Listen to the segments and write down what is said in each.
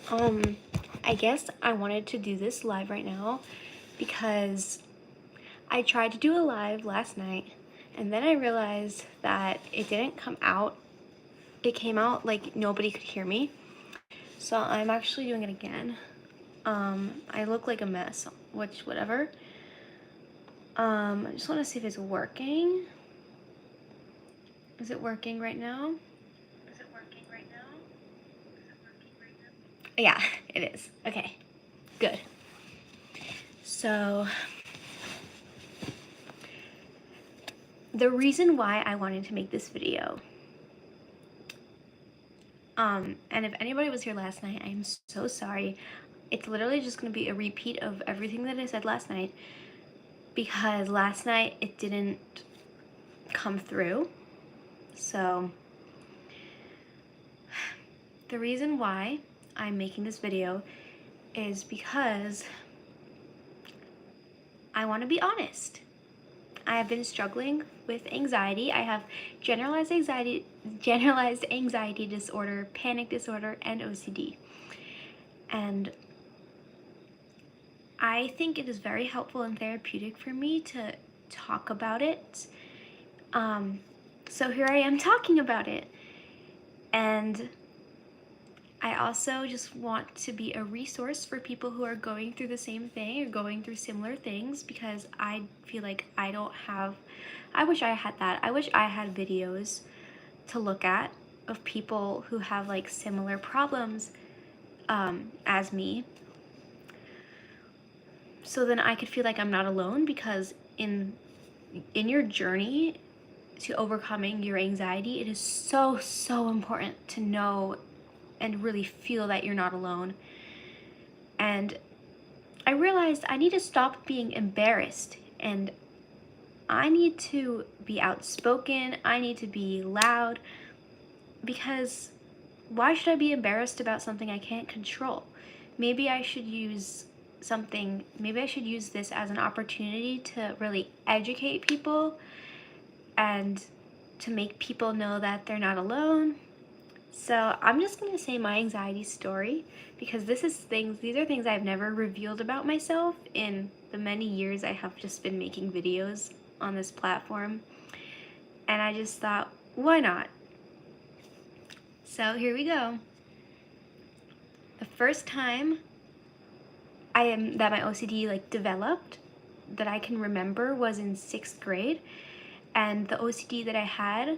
Um, I guess I wanted to do this live right now because I tried to do a live last night and then I realized that it didn't come out. It came out like nobody could hear me. So I'm actually doing it again. I look like a mess, which whatever. I just want to see if it's working. Is it working right now? Yeah, it is. Okay, good. So the reason why I wanted to make this video, and if anybody was here last night, I'm so sorry. It's literally just going to be a repeat of everything that I said last night because last night it didn't come through. So the reason why I'm making this video is because I want to be honest. I have been struggling with anxiety. I have generalized anxiety disorder, panic disorder, and OCD. And I think it is very helpful and therapeutic for me to talk about it. So here I am talking about it. And I also just want to be a resource for people who are going through the same thing or going through similar things, because I feel like I wish I had that. I wish I had videos to look at of people who have like similar problems as me. So then I could feel like I'm not alone, because in your journey to overcoming your anxiety, it is so important to know and really feel that you're not alone. And I realized I need to stop being embarrassed, and I need to be outspoken. I need to be loud, because why should I be embarrassed about something I can't control? Maybe I should use this as an opportunity to really educate people and to make people know that they're not alone. So I'm just going to say my anxiety story, because these are things I've never revealed about myself in the many years I have just been making videos on this platform. And I just thought, why not? So here we go. The first time that my OCD like developed that I can remember was in 6th grade. And the OCD that I had,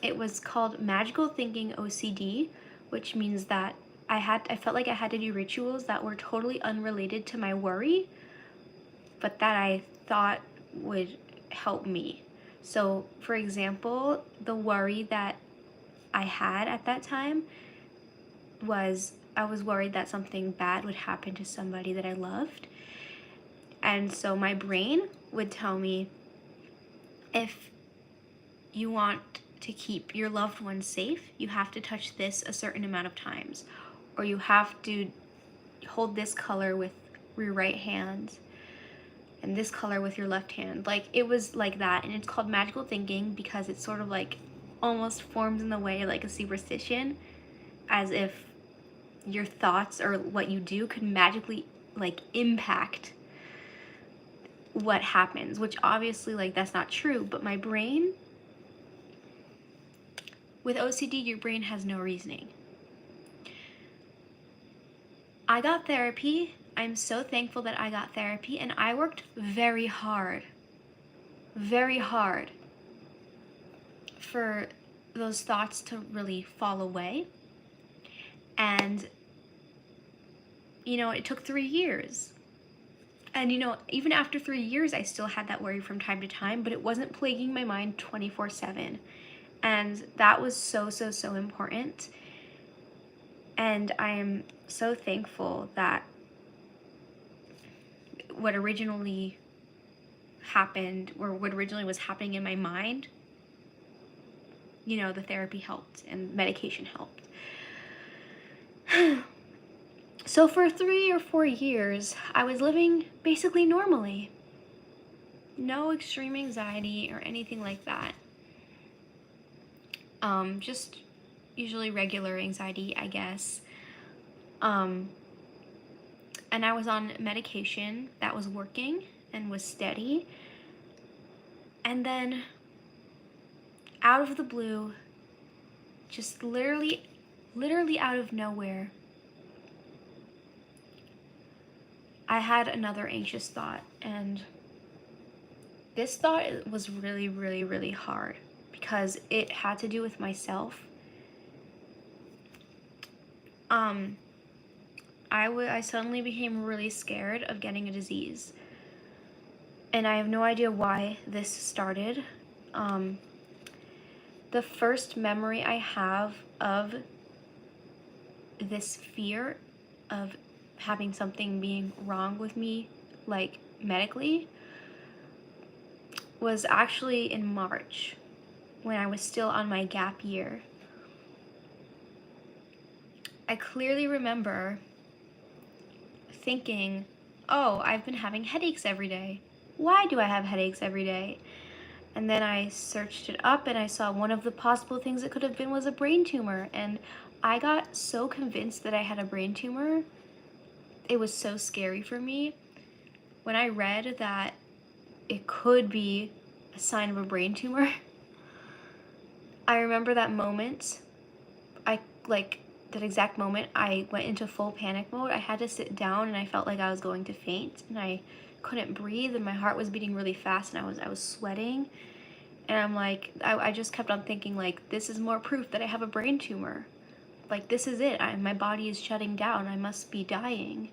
it was called magical thinking OCD, which means that I felt like I had to do rituals that were totally unrelated to my worry, but that I thought would help me. So, for example, the worry that I had at that time was I was worried that something bad would happen to somebody that I loved. And so my brain would tell me, if you want to keep your loved one safe, you have to touch this a certain amount of times, or you have to hold this color with your right hand and this color with your left hand. Like, it was like that. And it's called magical thinking because it's sort of like almost forms in the way like a superstition, as if your thoughts or what you do could magically like impact what happens, which obviously like that's not true. But my brain, with OCD, your brain has no reasoning. I got therapy. I'm so thankful that I got therapy, and I worked very hard for those thoughts to really fall away. And it took 3 years. And even after 3 years, I still had that worry from time to time, but it wasn't plaguing my mind 24/7. And that was so important. And I am so thankful that what originally happened, or what originally was happening in my mind, the therapy helped and medication helped. So for 3 or 4 years, I was living basically normally. No extreme anxiety or anything like that. Just usually regular anxiety, I guess. Um, and I was on medication that was working and was steady. And then out of the blue, just literally out of nowhere, I had another anxious thought. And this thought was really hard because it had to do with myself. I suddenly became really scared of getting a disease. And I have no idea why this started. The first memory I have of this fear of having something being wrong with me, like medically, was actually in March when I was still on my gap year. I clearly remember thinking, oh, I've been having headaches every day. Why do I have headaches every day? And then I searched it up and I saw one of the possible things it could have been was a brain tumor. And I got so convinced that I had a brain tumor. It was so scary for me. When I read that it could be a sign of a brain tumor, I remember that moment. That exact moment, I went into full panic mode. I had to sit down and I felt like I was going to faint and I couldn't breathe and my heart was beating really fast and I was sweating. And I'm like, I just kept on thinking, like, this is more proof that I have a brain tumor. Like, this is it. My body is shutting down. I must be dying.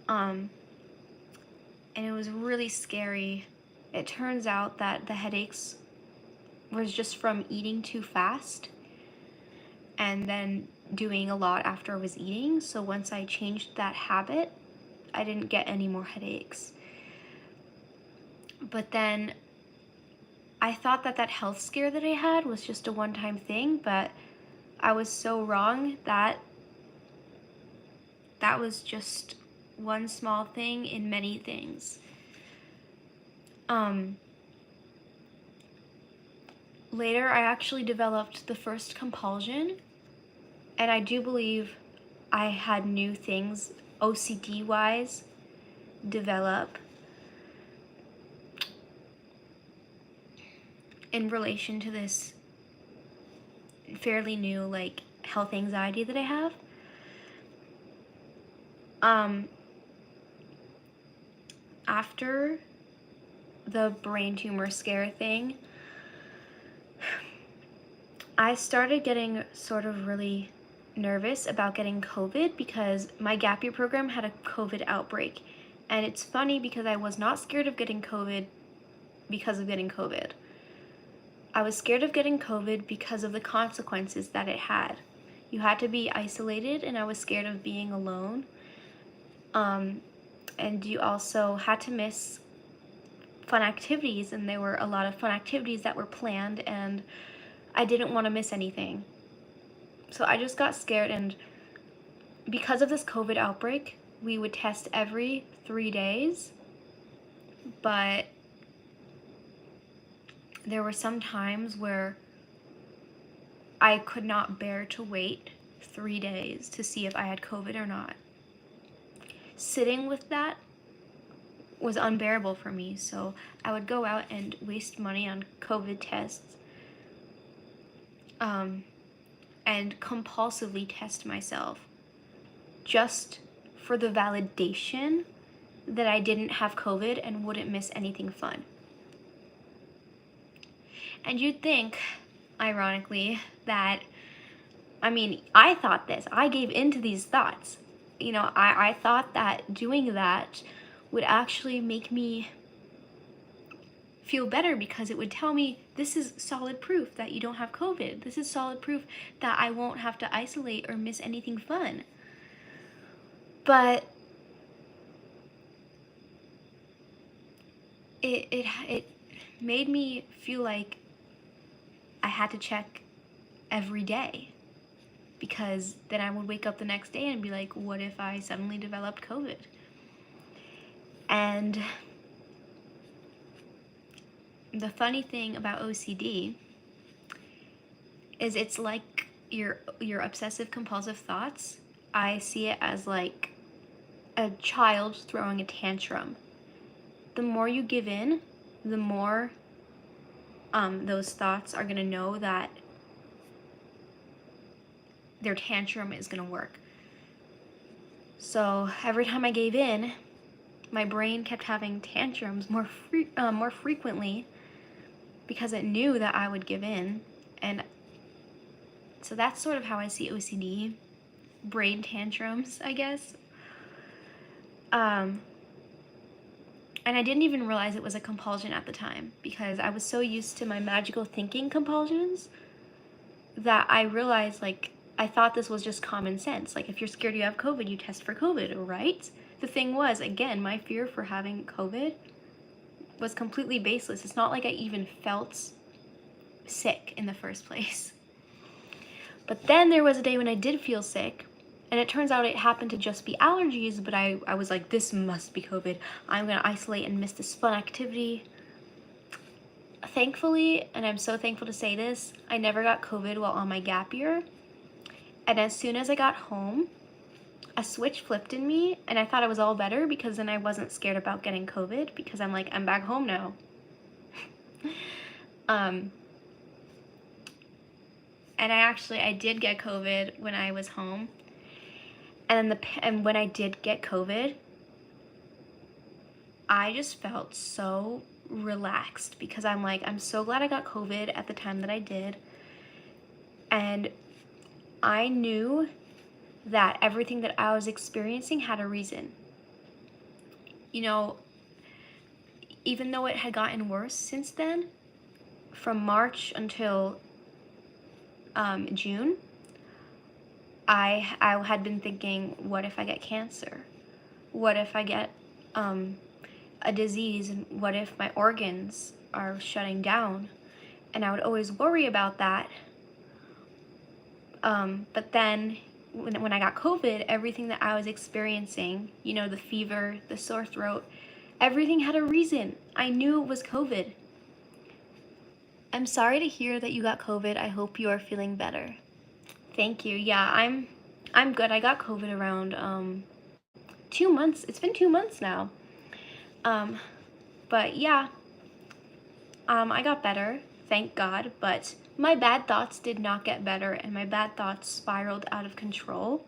And it was really scary. It turns out that the headaches was just from eating too fast and then doing a lot after I was eating. So once I changed that habit, I didn't get any more headaches. But then I thought that health scare that I had was just a one-time thing, but I was so wrong. That was just one small thing in many things. Later, I actually developed the first compulsion, and I do believe I had new things, OCD-wise, develop in relation to this fairly new, like, health anxiety that I have. After the brain tumor scare thing, I started getting sort of really nervous about getting COVID because my gap year program had a COVID outbreak. And it's funny because I was not scared of getting COVID because of getting COVID. I was scared of getting COVID because of the consequences that it had. You had to be isolated, and I was scared of being alone. And you also had to miss fun activities, and there were a lot of fun activities that were planned, and I didn't want to miss anything. So I just got scared, and because of this COVID outbreak, we would test every 3 days, but there were some times where I could not bear to wait 3 days to see if I had COVID or not. Sitting with that was unbearable for me, so I would go out and waste money on COVID tests, and compulsively test myself just for the validation that I didn't have COVID and wouldn't miss anything fun. And you'd think, ironically, that, I thought this. I gave into these thoughts. I thought that doing that would actually make me feel better because it would tell me this is solid proof that you don't have COVID. This is solid proof that I won't have to isolate or miss anything fun. But it made me feel like I had to check every day, because then I would wake up the next day and be like, what if I suddenly developed COVID? And the funny thing about OCD is it's like your obsessive compulsive thoughts I see it as like a child throwing a tantrum. The more you give in, the more those thoughts are going to know that their tantrum is going to work. So every time I gave in, my brain kept having tantrums more frequently because it knew that I would give in. And so that's sort of how I see OCD, brain tantrums, I guess. And I didn't even realize it was a compulsion at the time because I was so used to my magical thinking compulsions that I realized, like, I thought this was just common sense. Like, if you're scared you have COVID, you test for COVID, right? The thing was, again, my fear for having COVID was completely baseless. It's not like I even felt sick in the first place. But then there was a day when I did feel sick, and it turns out it happened to just be allergies, but I was like, this must be COVID. I'm gonna isolate and miss this fun activity. Thankfully, and I'm so thankful to say this, I never got COVID while on my gap year. And as soon as I got home, a switch flipped in me, and I thought it was all better because then I wasn't scared about getting COVID because I'm like, I'm back home now. And I did get COVID when I was home. And when I did get COVID, I just felt so relaxed because I'm like, I'm so glad I got COVID at the time that I did. And I knew that everything that I was experiencing had a reason. You know, even though it had gotten worse since then, from March until June, I had been thinking, what if I get cancer? What if I get a disease? And what if my organs are shutting down? And I would always worry about that. But then when I got COVID, everything that I was experiencing, you know, the fever, the sore throat, everything had a reason. I knew it was COVID. I'm sorry to hear that you got COVID. I hope you are feeling better. Thank you. Yeah, I'm good. I got COVID around 2 months. It's been 2 months now. But yeah, I got better, thank God, but my bad thoughts did not get better, and my bad thoughts spiraled out of control.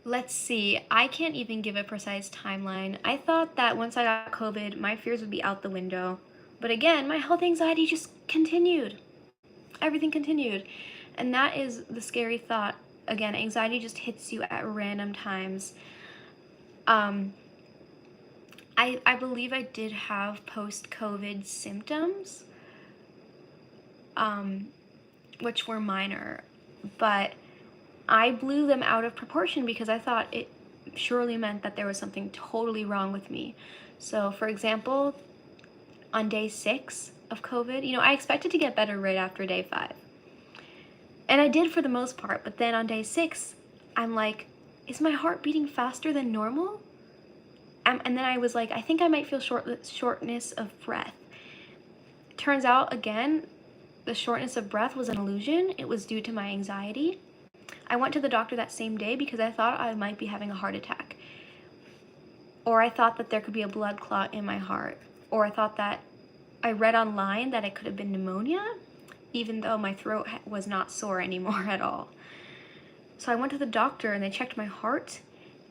Let's see, I can't even give a precise timeline. I thought that once I got COVID, my fears would be out the window. But again, my health anxiety just continued. Everything continued. And that is the scary thought. Again, anxiety just hits you at random times. I believe I did have post-COVID symptoms, which were minor, but I blew them out of proportion because I thought it surely meant that there was something totally wrong with me. So, for example, on day 6 of COVID, you know, I expected to get better right after day 5. And I did for the most part, but then on day 6, I'm like, is my heart beating faster than normal? And then I was like, I think I might feel shortness of breath. Turns out, again, the shortness of breath was an illusion. It was due to my anxiety. I went to the doctor that same day because I thought I might be having a heart attack. Or I thought that there could be a blood clot in my heart. Or I thought that I read online that it could have been pneumonia, even though my throat was not sore anymore at all. So I went to the doctor and they checked my heart.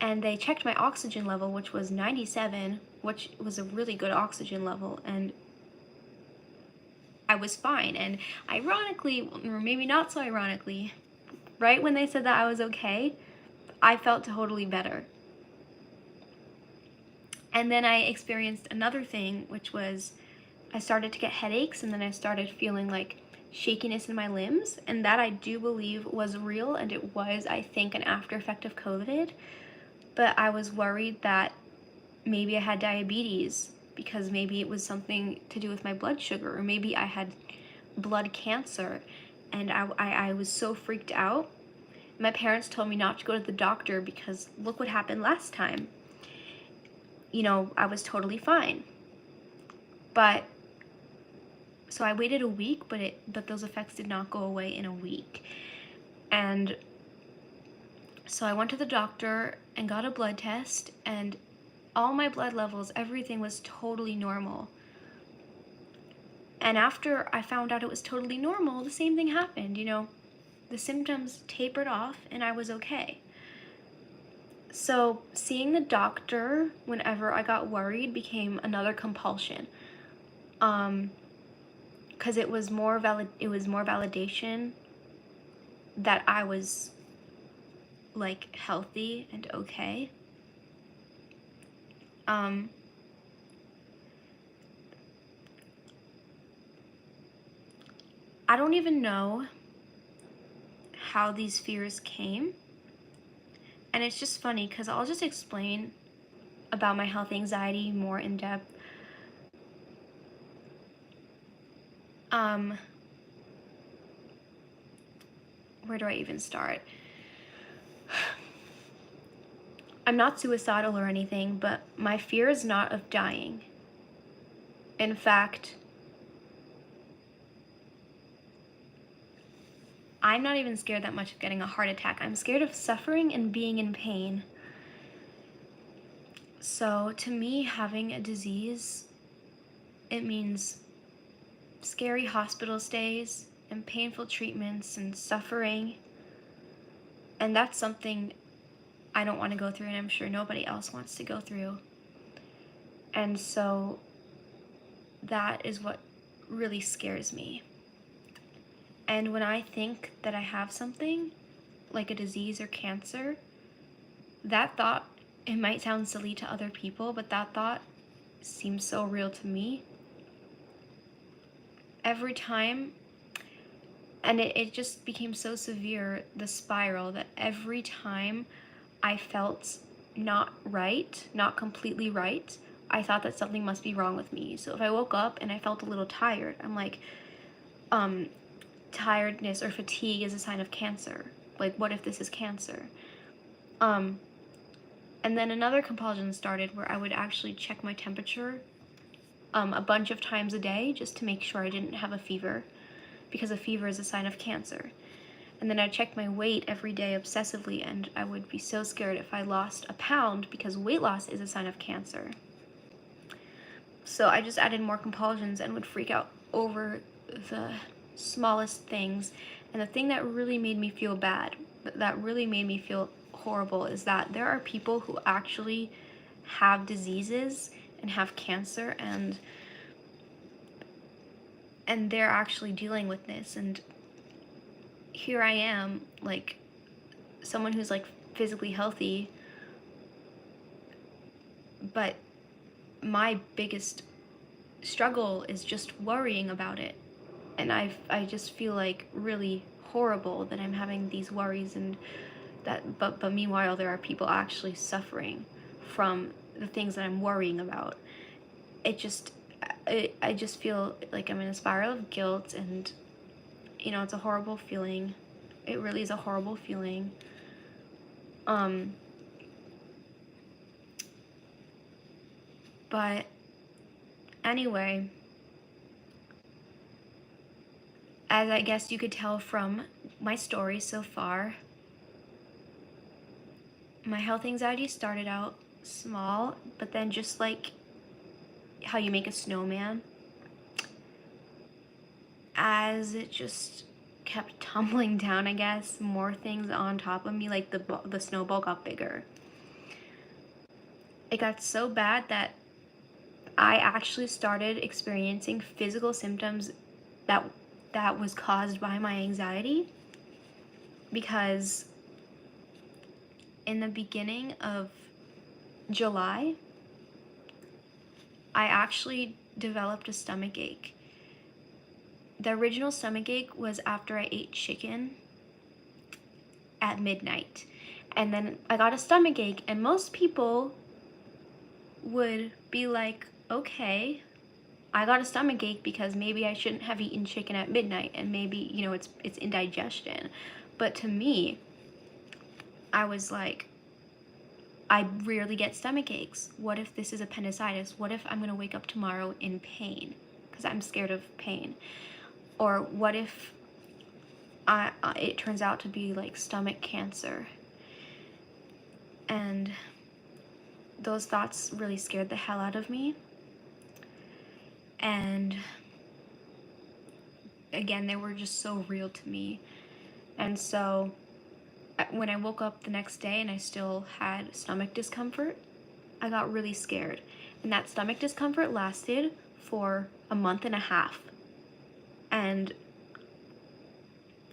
And they checked my oxygen level, which was 97, which was a really good oxygen level, and I was fine. And ironically, or maybe not so ironically, right when they said that I was okay, I felt totally better. And then I experienced another thing, which was I started to get headaches, and then I started feeling like shakiness in my limbs, and that I do believe was real, and it was, I think, an after effect of COVID. But I was worried that maybe I had diabetes because maybe it was something to do with my blood sugar, or maybe I had blood cancer, and I was so freaked out. My parents told me not to go to the doctor because look what happened last time. You know, I was totally fine. But so I waited a week, but those effects did not go away in a week. And so I went to the doctor and got a blood test, and all my blood levels, everything was totally normal. And after I found out it was totally normal, the same thing happened, the symptoms tapered off and I was okay. So seeing the doctor whenever I got worried became another compulsion. Because it was more validation that I was like healthy and okay. I don't even know how these fears came. And it's just funny because I'll just explain about my health anxiety more in depth. Where do I even start? I'm not suicidal or anything, but my fear is not of dying. In fact, I'm not even scared that much of getting a heart attack. I'm scared of suffering and being in pain. So to me, having a disease, it means scary hospital stays and painful treatments and suffering. And that's something I don't want to go through, and I'm sure nobody else wants to go through. And so that is what really scares me. And when I think that I have something, like a disease or cancer, that thought, it might sound silly to other people, but that thought seems so real to me. Every time, and it just became so severe, the spiral, that every time I felt not right, not completely right, I thought that something must be wrong with me. So if I woke up and I felt a little tired, I'm like, tiredness or fatigue is a sign of cancer. Like, what if this is cancer? And then another compulsion started where I would actually check my temperature a bunch of times a day just to make sure I didn't have a fever, because a fever is a sign of cancer. And then I'd check my weight every day obsessively, and I would be so scared if I lost a pound, because weight loss is a sign of cancer. So I just added more compulsions and would freak out over the smallest things. And the thing that really made me feel bad, that really made me feel horrible, is that there are people who actually have diseases and have cancer, and they're actually dealing with this. And here I am, like, someone who's like physically healthy, but my biggest struggle is just worrying about it. And I just feel like really horrible that I'm having these worries, and that but meanwhile there are people actually suffering from the things that I'm worrying about. I just feel like I'm in a spiral of guilt, and it's a horrible feeling. It really is a horrible feeling. But anyway, as I guess you could tell from my story so far, my health anxiety started out small, but then just like how you make a snowman, as it just kept tumbling down, I guess, more things on top of me, like the snowball got bigger. It got so bad that I actually started experiencing physical symptoms that was caused by my anxiety, because in the beginning of July, I actually developed a stomach ache. The original stomach ache was after I ate chicken at midnight. And then I got a stomach ache, and most people would be like, okay, I got a stomach ache because maybe I shouldn't have eaten chicken at midnight, and maybe, it's indigestion. But to me, I was like, I rarely get stomach aches. What if this is appendicitis? What if I'm going to wake up tomorrow in pain? Because I'm scared of pain. Or what if it turns out to be like stomach cancer. And those thoughts really scared the hell out of me. And again, they were just so real to me. And so when I woke up the next day and I still had stomach discomfort, I got really scared. And that stomach discomfort lasted for a month and a half. And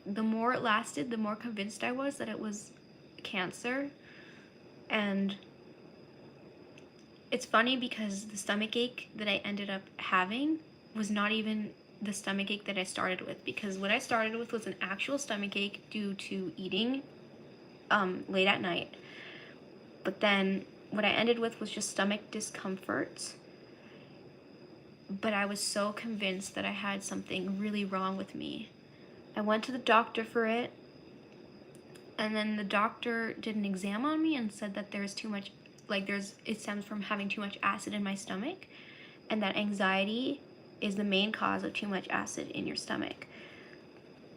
the more it lasted, the more convinced I was that it was cancer. And it's funny because the stomach ache that I ended up having was not even the stomach ache that I started with, because what I started with was an actual stomach ache due to eating late at night. But then what I ended with was just stomach discomfort. But I was so convinced that I had something really wrong with me. I went to the doctor for it, and then the doctor did an exam on me and said that there's too much, it stems from having too much acid in my stomach, and that anxiety is the main cause of too much acid in your stomach.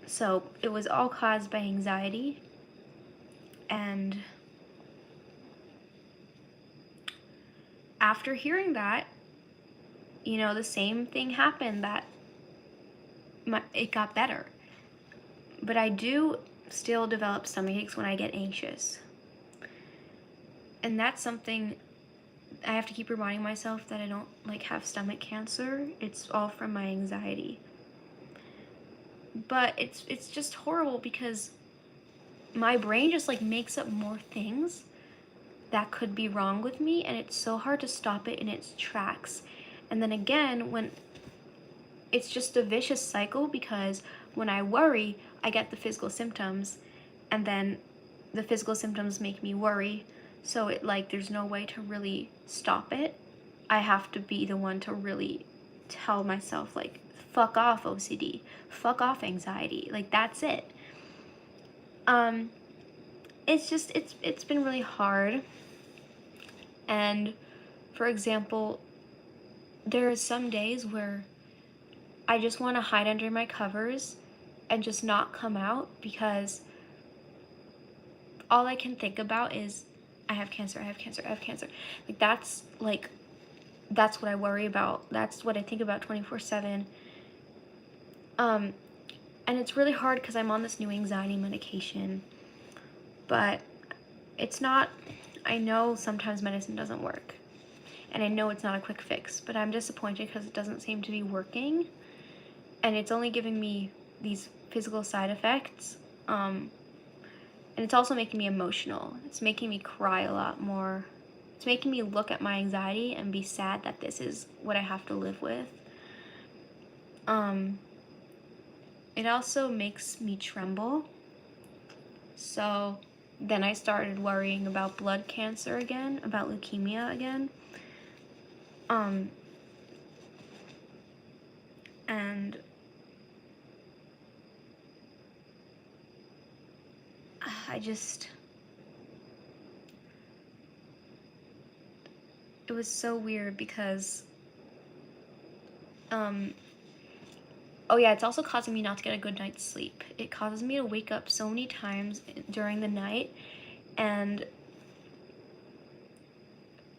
So it was all caused by anxiety. And after hearing that, the same thing happened, that it got better. But I do still develop stomach aches when I get anxious. And that's something I have to keep reminding myself, that I don't have stomach cancer. It's all from my anxiety. But it's just horrible because my brain just makes up more things that could be wrong with me, and it's so hard to stop it in its tracks. And then again, when it's just a vicious cycle, because when I worry, I get the physical symptoms, and then the physical symptoms make me worry. So there's no way to really stop it. I have to be the one to really tell myself, fuck off OCD, fuck off anxiety. That's it. It's been really hard. And for example, there are some days where I just want to hide under my covers and just not come out, because all I can think about is, I have cancer, I have cancer, I have cancer. That's what I worry about. That's what I think about 24/7. And it's really hard because I'm on this new anxiety medication. But it's not, I know sometimes medicine doesn't work. And I know it's not a quick fix, but I'm disappointed because it doesn't seem to be working. And it's only giving me these physical side effects. And it's also making me emotional. It's making me cry a lot more. It's making me look at my anxiety and be sad that this is what I have to live with. It also makes me tremble. So then I started worrying about blood cancer again, about leukemia again. And it was so weird because, oh yeah, it's also causing me not to get a good night's sleep. It causes me to wake up so many times during the night, and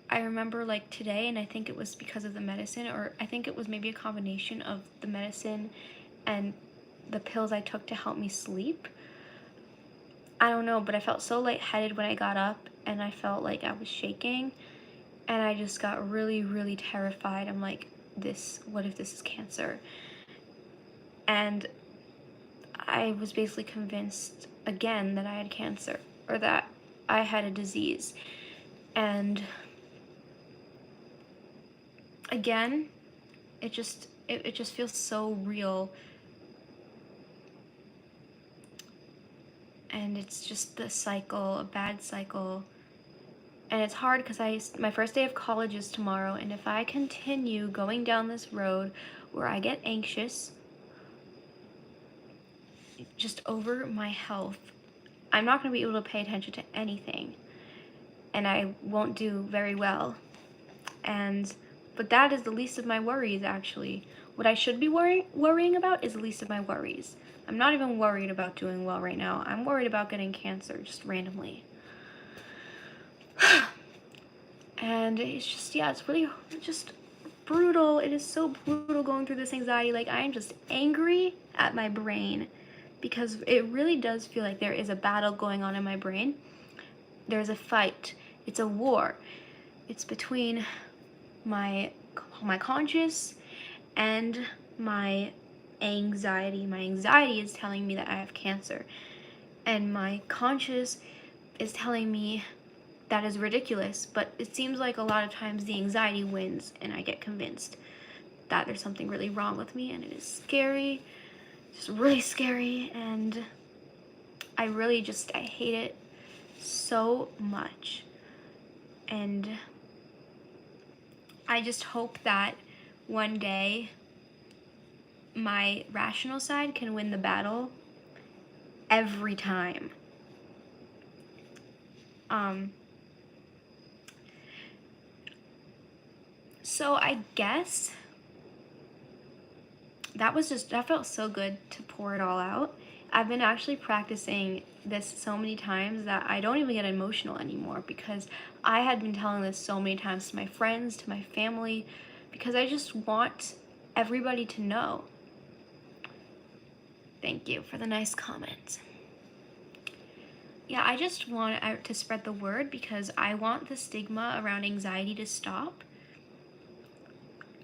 I remember today, and I think it was because of the medicine, or I think it was maybe a combination of the medicine and the pills I took to help me sleep. I don't know, but I felt so lightheaded when I got up, and I felt like I was shaking, and I just got really, really terrified. I'm like, what if this is cancer? And I was basically convinced again that I had cancer, or that I had a disease. And again, it just feels so real. And it's just the cycle, a bad cycle. And it's hard because my first day of college is tomorrow, and if I continue going down this road where I get anxious just over my health, I'm not going to be able to pay attention to anything, and I won't do very well. But that is the least of my worries, actually. What I should be worrying about is the least of my worries. I'm not even worried about doing well right now. I'm worried about getting cancer just randomly. And it's just, yeah, it's really just brutal. It is so brutal going through this anxiety. Like, I am just angry at my brain because it really does feel like there is a battle going on in my brain. There's a fight. It's a war. It's between my conscious and my anxiety. My anxiety is telling me that I have cancer, and my conscious is telling me that is ridiculous. But it seems like a lot of times the anxiety wins, and I get convinced that there's something really wrong with me, and it is scary. It's really scary, and I hate it so much. And I just hope that one day my rational side can win the battle every time. So I guess that felt so good to pour it all out. I've been actually practicing this so many times that I don't even get emotional anymore, because I had been telling this so many times to my friends, to my family, because I just want everybody to know. Thank you for the nice comment. Yeah, I just want to spread the word because I want the stigma around anxiety to stop.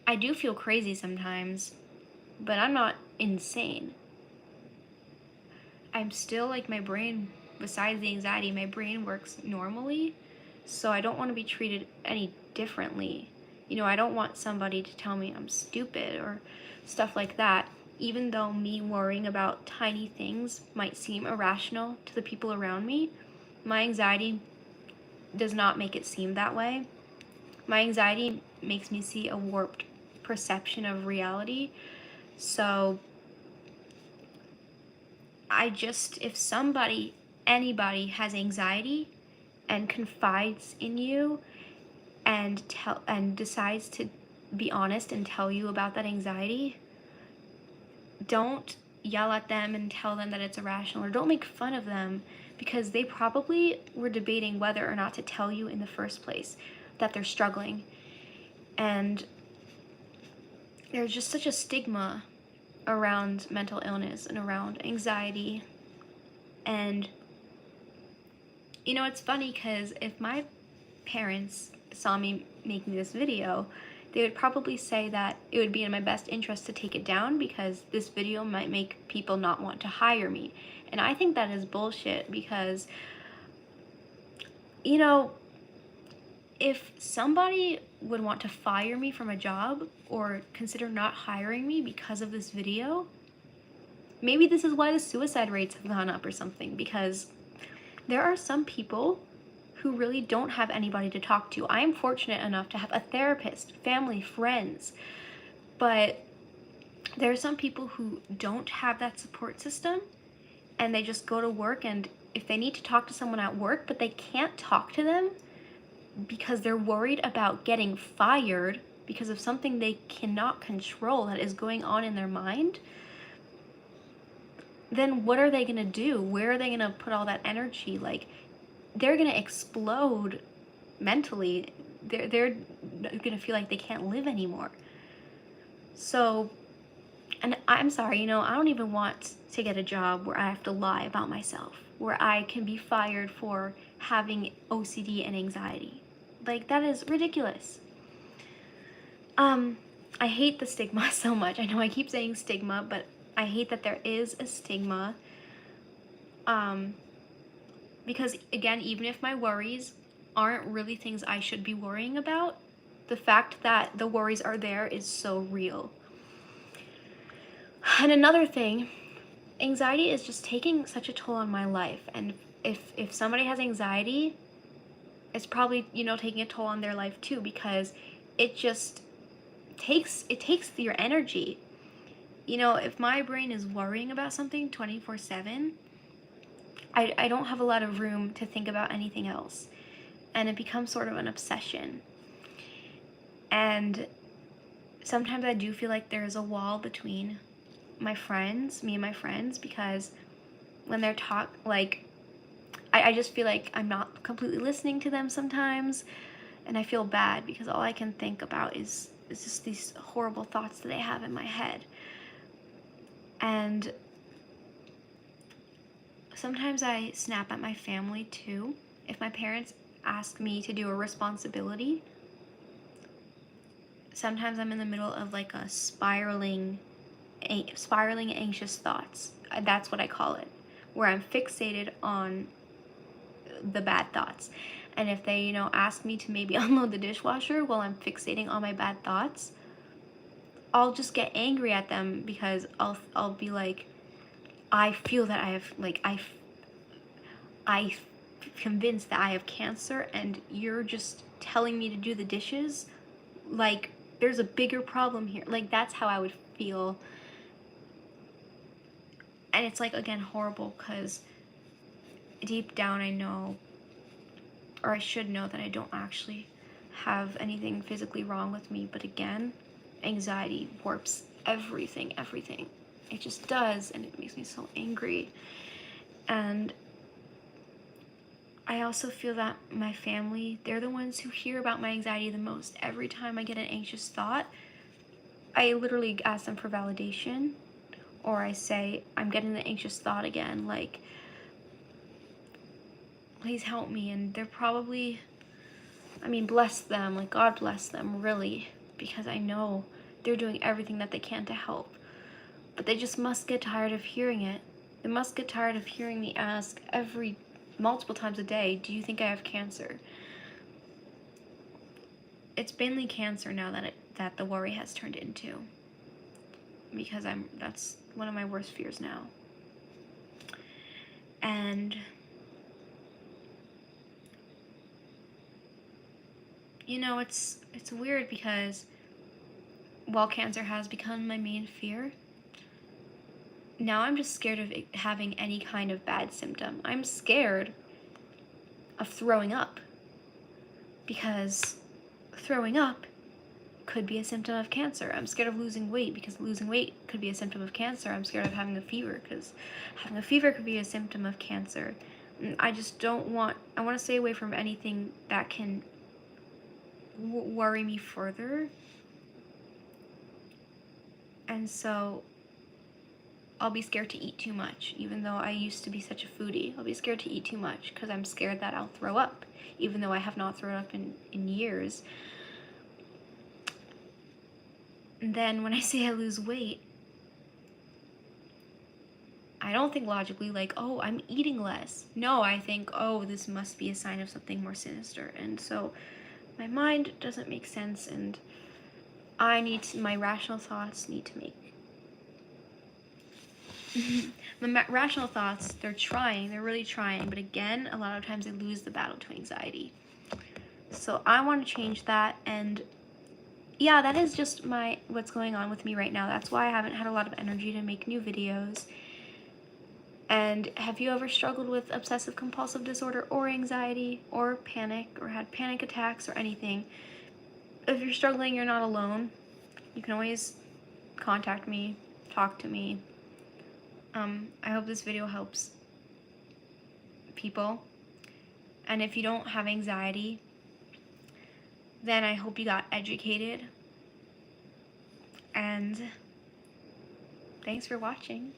I do feel crazy sometimes, but I'm not insane. I'm still, like, my brain, besides the anxiety, my brain works normally, so I don't want to be treated any differently. You know, I don't want somebody to tell me I'm stupid or stuff like that, even though me worrying about tiny things might seem irrational to the people around me. My anxiety does not make it seem that way. My anxiety makes me see a warped perception of reality. So if anybody has anxiety and confides in you and decides to be honest and tell you about that anxiety, don't yell at them and tell them that it's irrational, or don't make fun of them, because they probably were debating whether or not to tell you in the first place that they're struggling. And there's just such a stigma around mental illness and around anxiety. And you know, it's funny because if my parents saw me making this video, they would probably say that it would be in my best interest to take it down because this video might make people not want to hire me. And I think that is bullshit, because, you know, if somebody would want to fire me from a job or consider not hiring me because of this video, maybe this is why the suicide rates have gone up or something, because there are some people who really don't have anybody to talk to. I am fortunate enough to have a therapist, family, friends, but there are some people who don't have that support system, and they just go to work, and if they need to talk to someone at work but they can't talk to them because they're worried about getting fired because of something they cannot control that is going on in their mind, then what are they going to do? Where are they going to put all that energy? Like, they're going to explode mentally. They're going to feel like they can't live anymore. So, and I'm sorry, you know, I don't even want to get a job where I have to lie about myself, where I can be fired for having OCD and anxiety. Like, that is ridiculous. I hate the stigma so much. I know I keep saying stigma, but I hate that there is a stigma. Because, again, even if my worries aren't really things I should be worrying about, the fact that the worries are there is so real. And another thing, anxiety is just taking such a toll on my life. And if somebody has anxiety, it's probably, you know, taking a toll on their life too, because it just takes your energy. You know, if my brain is worrying about something 24/7, I don't have a lot of room to think about anything else. And it becomes sort of an obsession. And sometimes I do feel like there's a wall between my friends, me and my friends, because when they're like, I just feel like I'm not completely listening to them sometimes, and I feel bad because all I can think about is just these horrible thoughts that I have in my head. And sometimes I snap at my family too. If my parents ask me to do a responsibility, sometimes I'm in the middle of like a spiraling anxious thoughts. That's what I call it, where I'm fixated on the bad thoughts. And if they, ask me to maybe unload the dishwasher while I'm fixating on my bad thoughts, I'll just get angry at them because I'll be like, I feel that I have, like, I convinced that I have cancer, and you're just telling me to do the dishes. Like, there's a bigger problem here. Like, that's how I would feel. And it's like, again, horrible, because deep down I know, or I should know, that I don't actually have anything physically wrong with me. But again, anxiety warps everything. It just does, and it makes me so angry. And I also feel that my family, they're the ones who hear about my anxiety the most. Every time I get an anxious thought, I literally ask them for validation, or I say, I'm getting the anxious thought again, like, please help me. And they're probably, bless them, like, God bless them, really, because I know they're doing everything that they can to help. But they just must get tired of hearing it. They must get tired of hearing me ask multiple times a day, do you think I have cancer? It's mainly cancer now that the worry has turned into, because that's one of my worst fears now. And it's weird, because while cancer has become my main fear, now I'm just scared of it having any kind of bad symptom. I'm scared of throwing up, because throwing up could be a symptom of cancer. I'm scared of losing weight, because losing weight could be a symptom of cancer. I'm scared of having a fever, because having a fever could be a symptom of cancer. I just I want to stay away from anything that can worry me further. And so I'll be scared to eat too much, even though I used to be such a foodie. I'll be scared to eat too much because I'm scared that I'll throw up, even though I have not thrown up in years. And then when I say I lose weight, I don't think logically like, oh, I'm eating less. No, I think, oh, this must be a sign of something more sinister. And so my mind doesn't make sense, and my rational thoughts need to make my rational thoughts, they're really trying, but again, a lot of times they lose the battle to anxiety. So I want to change that. And yeah, that is just what's going on with me right now. That's why I haven't had a lot of energy to make new videos. And have you ever struggled with obsessive compulsive disorder or anxiety or panic, or had panic attacks or anything? If you're struggling, you're not alone. You can always contact me, talk to me. I hope this video helps people. And if you don't have anxiety, then I hope you got educated. And thanks for watching.